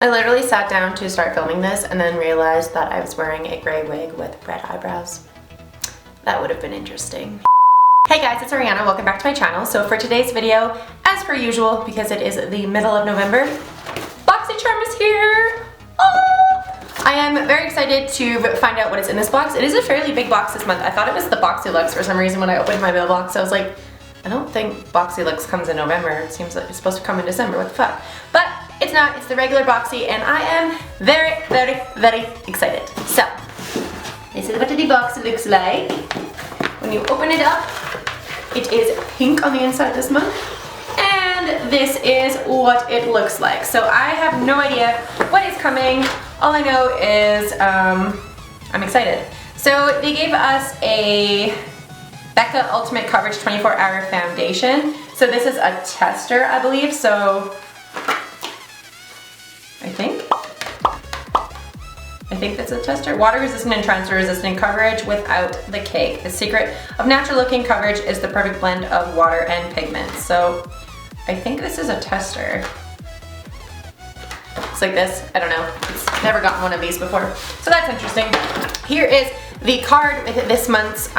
I literally sat down to start filming this and then realized that I was wearing a gray wig with red eyebrows. That would have been interesting. Hey guys, it's Ariana. Welcome back to my channel. So for today's video, as per usual, because it is the middle of November, BoxyCharm is here! Oh! I am very excited to find out what is in this box. It is a fairly big box this month. I thought it was the BoxyLux for some reason when I opened my mailbox. I was like, I don't think BoxyLux comes in November. It seems like it's supposed to come in December. What the fuck? But it's not. It's the regular Boxy, and I am very, very, very excited. So, this is what the box looks like. When you open it up, it is pink on the inside this month, and this is what it looks like. So I have no idea what is coming. All I know is I'm excited. So they gave us a Becca Ultimate Coverage 24-Hour Foundation. So this is a tester, I believe. So I think that's a tester. Water resistant and transfer resistant coverage without the cake. The secret of natural looking coverage is the perfect blend of water and pigment. So I think this is a tester. It's like this. I don't know. It's never gotten one of these before. So that's interesting. Here is the card with this month's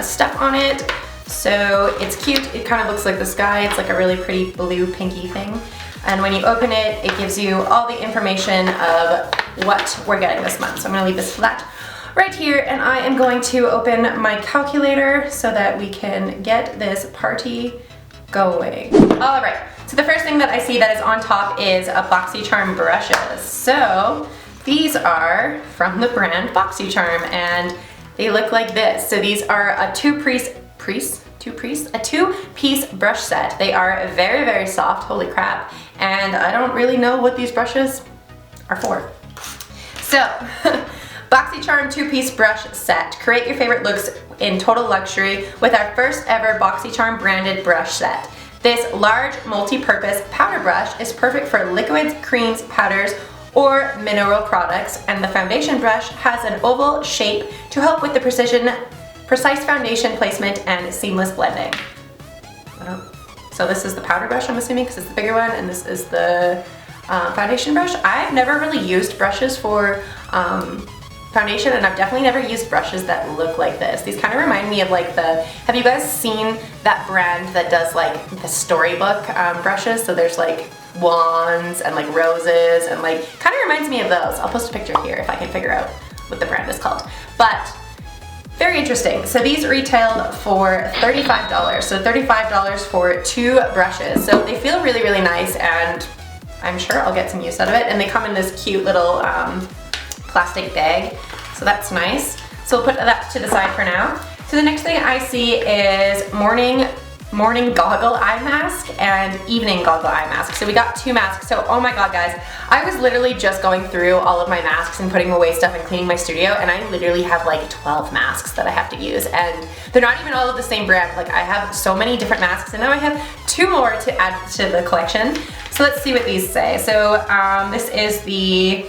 stuff on it. So it's cute. It kind of looks like the sky. It's like a really pretty blue pinky thing. And when you open it, it gives you all the information of what we're getting this month. So I'm gonna leave this flat right here, and I am going to open my calculator so that we can get this party going. All right, so the first thing that I see that is on top is a BoxyCharm brushes. So these are from the brand BoxyCharm, and they look like this. So these are a two-piece brush set. They are very, very soft, holy crap. And I don't really know what these brushes are for. So, BoxyCharm two-piece brush set. Create your favorite looks in total luxury with our first ever BoxyCharm branded brush set. This large multi-purpose powder brush is perfect for liquids, creams, powders, or mineral products, and the foundation brush has an oval shape to help with the precise foundation placement and seamless blending. So this is the powder brush, I'm assuming, because it's the bigger one, and this is the foundation brush. I've never really used brushes for foundation, and I've definitely never used brushes that look like this. These kind of remind me of like have you guys seen that brand that does like the storybook brushes? So there's like wands and like roses, and like kind of reminds me of those. I'll post a picture here if I can figure out what the brand is called. But very interesting. So these retailed for $35. So $35 for two brushes. So they feel really, really nice, and I'm sure I'll get some use out of it. And they come in this cute little plastic bag. So that's nice. So we'll put that to the side for now. So the next thing I see is morning goggle eye mask and evening goggle eye mask. So we got two masks. So oh my god guys, I was literally just going through all of my masks and putting away stuff and cleaning my studio, and I literally have like 12 masks that I have to use, and they're not even all of the same brand. Like I have so many different masks, and now I have two more to add to the collection. So let's see what these say. So this is the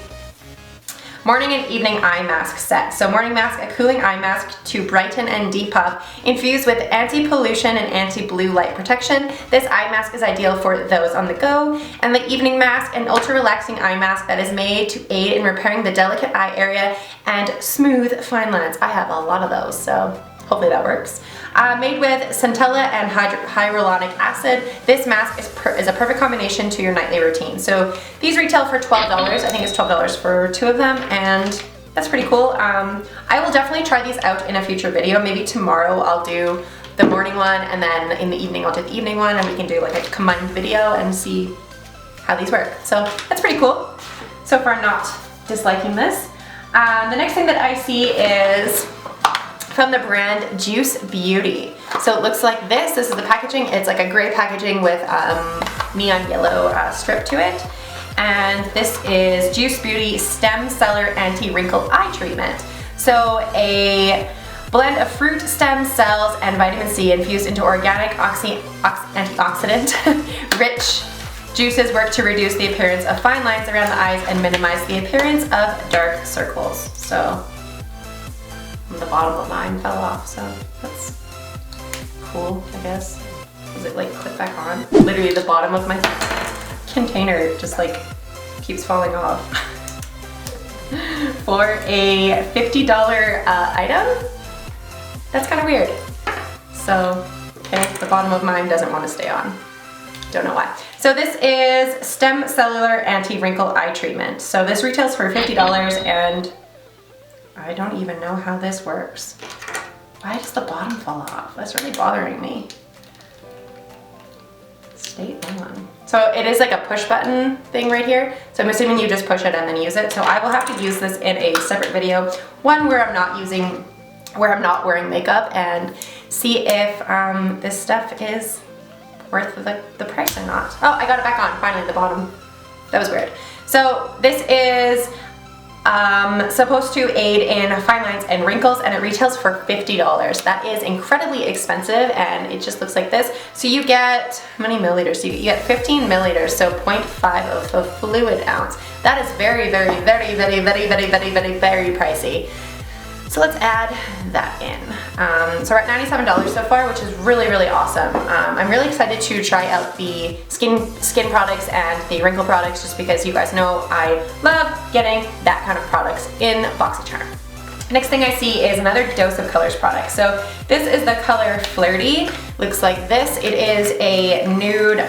morning and evening eye mask set. So morning mask, a cooling eye mask to brighten and depuff, infused with anti-pollution and anti-blue light protection. This eye mask is ideal for those on the go. And the evening mask, an ultra relaxing eye mask that is made to aid in repairing the delicate eye area and smooth fine lines. I have a lot of those, so hopefully that works. Made with centella and hyaluronic acid, this mask is a perfect combination to your nightly routine. So these retail for $12. I think it's $12 for two of them, and that's pretty cool. I will definitely try these out in a future video. Maybe tomorrow I'll do the morning one, and then in the evening I'll do the evening one, and we can do like a combined video and see how these work. So that's pretty cool. So far not disliking this. The next thing that I see is from the brand Juice Beauty. So it looks like this. This is the packaging. It's like a gray packaging with neon yellow strip to it. And this is Juice Beauty Stem Cellar Anti-Wrinkle Eye Treatment. So a blend of fruit stem cells and vitamin C infused into organic antioxidant rich juices work to reduce the appearance of fine lines around the eyes and minimize the appearance of dark circles. So the bottom of mine fell off, so that's cool, I guess. Does it like clip back on? Literally the bottom of my container just like keeps falling off. For a $50 item? That's kind of weird. So, okay, the bottom of mine doesn't want to stay on. Don't know why. So this is Stem Cellular Anti-Wrinkle Eye Treatment. So this retails for $50 and I don't even know how this works. Why does the bottom fall off? That's really bothering me. Stay on. So it is like a push button thing right here. So I'm assuming you just push it and then use it. So I will have to use this in a separate video. One where I'm not wearing makeup and see if this stuff is worth the price or not. Oh, I got it back on, finally, the bottom. That was weird. So this is supposed to aid in fine lines and wrinkles, and it retails for $50. That is incredibly expensive, and it just looks like this. So you get, how many milliliters? You get 15 milliliters, so 0.5 of the fluid ounce. That is very, very, very, very, very, very, very, very, very pricey. So let's add that in. So we're at $97 so far, which is really, really awesome. I'm really excited to try out the skin products and the wrinkle products just because you guys know I love getting that kind of products in BoxyCharm. Next thing I see is another Dose of Colors product. So this is the color Flirty. Looks like this. It is a nude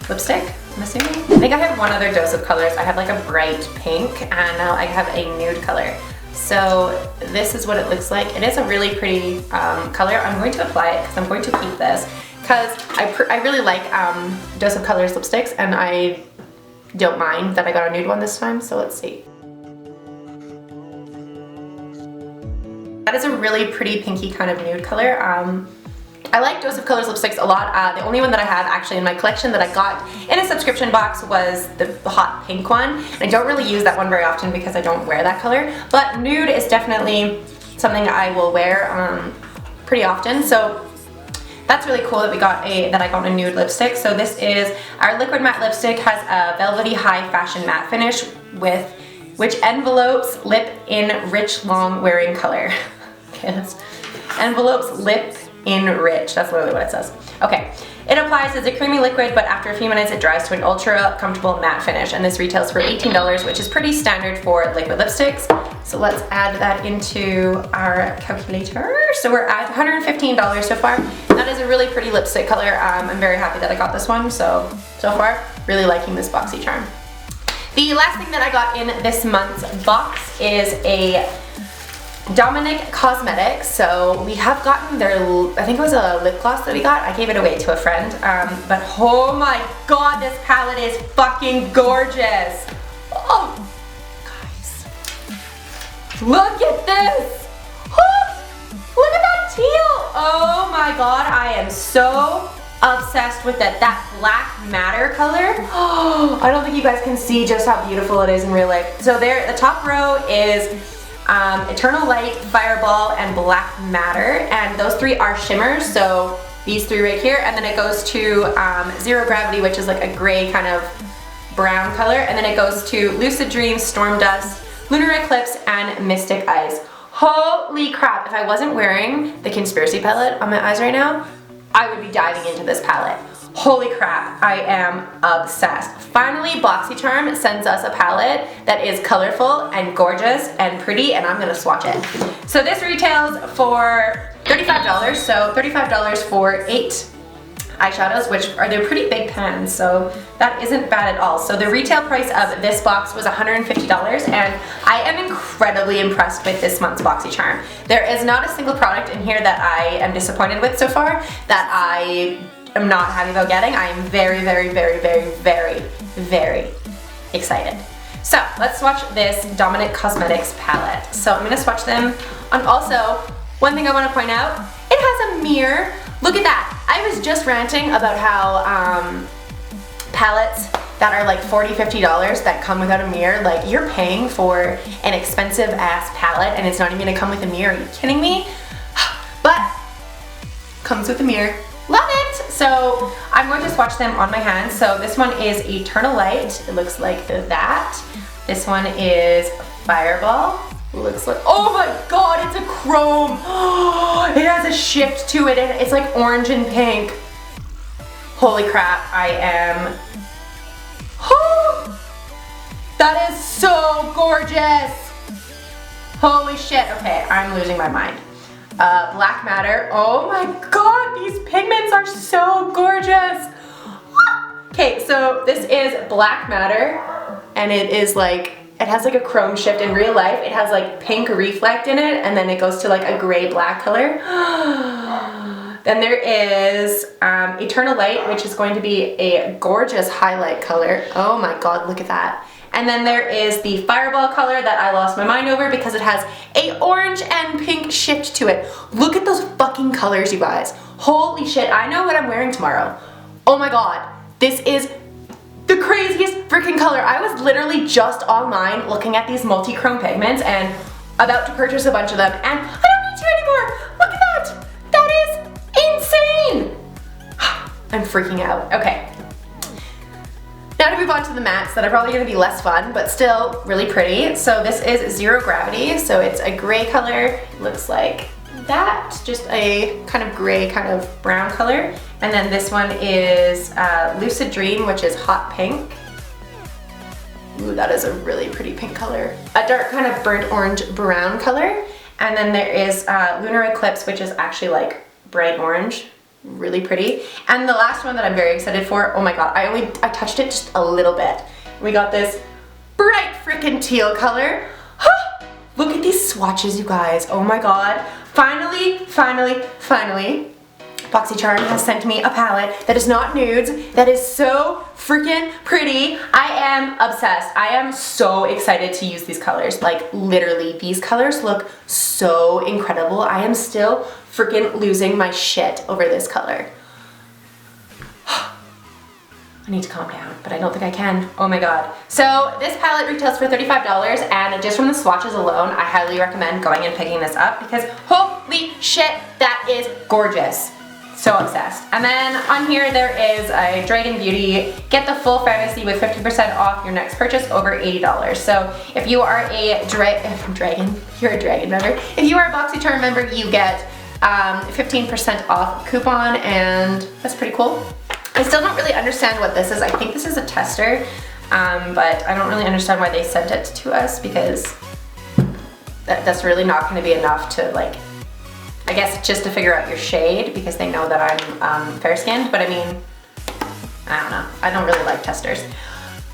lipstick, I'm assuming. I think I have one other Dose of Colors. I have like a bright pink and now I have a nude color. So this is what it looks like. It is a really pretty color. I'm going to apply it because I'm going to keep this because I really like Dose of Colors lipsticks and I don't mind that I got a nude one this time, so let's see. That is a really pretty pinky kind of nude color. I like Dose of Colors lipsticks a lot. The only one that I have actually in my collection that I got in a subscription box was the hot pink one. And I don't really use that one very often because I don't wear that color. But nude is definitely something I will wear pretty often. So that's really cool that I got a nude lipstick. So this is our liquid matte lipstick, has a velvety high fashion matte finish which envelopes lip in rich long wearing color. Okay, that's envelopes lip in rich, that's literally what it says. Okay, it applies as a creamy liquid, but after a few minutes it dries to an ultra comfortable matte finish, and this retails for $18, which is pretty standard for liquid lipsticks. So let's add that into our calculator. So we're at $115 so far. That is a really pretty lipstick color. I'm very happy that I got this one, so far, really liking this BoxyCharm. The last thing that I got in this month's box is a Dominic Cosmetics. So we have gotten their, I think it was a lip gloss that we got. I gave it away to a friend. But oh my god, this palette is fucking gorgeous. Oh, guys. Look at this. Oh, look at that teal. Oh my god, I am so obsessed with it. That black matter color. Oh, I don't think you guys can see just how beautiful it is in real life. So there, the top row is Eternal Light, Fireball, and Black Matter, and those three are shimmers, so these three right here, and then it goes to Zero Gravity, which is like a gray kind of brown color, and then it goes to Lucid Dreams, Storm Dust, Lunar Eclipse, and Mystic Eyes. Holy crap, if I wasn't wearing the Conspiracy palette on my eyes right now, I would be diving into this palette. Holy crap, I am obsessed. Finally, BoxyCharm sends us a palette that is colorful and gorgeous and pretty, and I'm gonna swatch it. So this retails for $35, so $35 for 8 eyeshadows, they're pretty big pans, so that isn't bad at all. So the retail price of this box was $150, and I am incredibly impressed with this month's BoxyCharm. There is not a single product in here that I am disappointed with so far, that I am not happy about getting. I am very, very, very, very, very, very excited. So let's swatch this Dominic Cosmetics palette. So I'm gonna swatch them. And also, one thing I wanna point out, it has a mirror. Look at that. I was just ranting about how palettes that are like $40, $50 that come without a mirror, like you're paying for an expensive ass palette and it's not even gonna come with a mirror. Are you kidding me? But comes with a mirror. Love it! So I'm going to swatch them on my hands. So this one is Eternal Light. It looks like that. This one is Fireball. Looks like, oh my god, it's a chrome. It has a shift to it and it's like orange and pink. Holy crap, I am, That is so gorgeous. Holy shit. Okay, I'm losing my mind. Black matter. Oh my god, these pigments are so gorgeous. Okay, so this is black matter, and it is like, it has like a chrome shift. In real life, it has like pink reflect in it, and then it goes to like a gray black color. Then there is Eternal Light, which is going to be a gorgeous highlight color. Oh my god, look at that. And then there is the Fireball color that I lost my mind over because it has a orange and pink shift to it. Look at those fucking colors, you guys. Holy shit, I know what I'm wearing tomorrow. Oh my god, this is the craziest freaking color. I was literally just online looking at these multi-chrome pigments and about to purchase a bunch of them, and I don't need to anymore. Look at that. That is insane. I'm freaking out. Okay. Now to move on to the mattes that are probably going to be less fun, but still really pretty. So this is Zero Gravity. So it's a gray color. It looks like that. Just a kind of gray, kind of brown color. And then this one is Lucid Dream, which is hot pink. Ooh, that is a really pretty pink color. A dark kind of burnt orange brown color. And then there is Lunar Eclipse, which is actually like bright orange. Really pretty. And the last one that I'm very excited for, oh my god, I touched it just a little bit. We got this bright freaking teal color. Look at these swatches, you guys. Oh my god. Finally, BoxyCharm has sent me a palette that is not nudes, that is so freaking pretty. I am obsessed. I am so excited to use these colors. Like literally, these colors look so incredible. I am still freaking losing my shit over this color. I need to calm down, but I don't think I can. Oh my god. So this palette retails for $35, and just from the swatches alone, I highly recommend going and picking this up because holy shit, that is gorgeous. So obsessed. And then on here there is a Dragon Beauty. Get the full fantasy with 50% off your next purchase over $80. So if you are a you're a Dragon member. If you are a BoxyCharm member, you get 15% off coupon, and that's pretty cool. I still don't really understand what this is. I think this is a tester, but I don't really understand why they sent it to us because that's really not going to be enough to like, I guess just to figure out your shade because they know that I'm fair-skinned, but I mean, I don't know. I don't really like testers.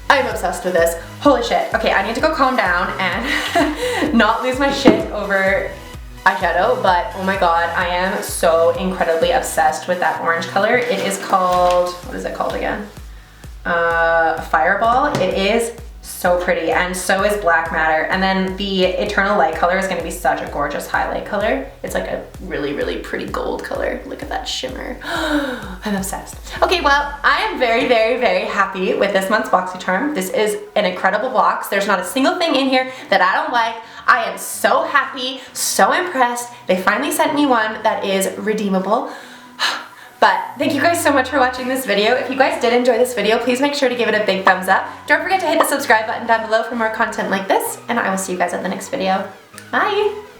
I'm obsessed with this. Holy shit. Okay, I need to go calm down and not lose my shit over eyeshadow, but oh my god, I am so incredibly obsessed with that orange color. It is called, what is it called again? Fireball. It is so pretty, and so is Black Matter. And then the Eternal Light color is going to be such a gorgeous highlight color. It's like a really, really pretty gold color. Look at that shimmer. I'm obsessed. Okay, well, I am very, very, very happy with this month's BoxyCharm. This is an incredible box. There's not a single thing in here that I don't like. I am so happy, so impressed. They finally sent me one that is redeemable. But thank you guys so much for watching this video. If you guys did enjoy this video, please make sure to give it a big thumbs up. Don't forget to hit the subscribe button down below for more content like this, and I will see you guys at the next video. Bye!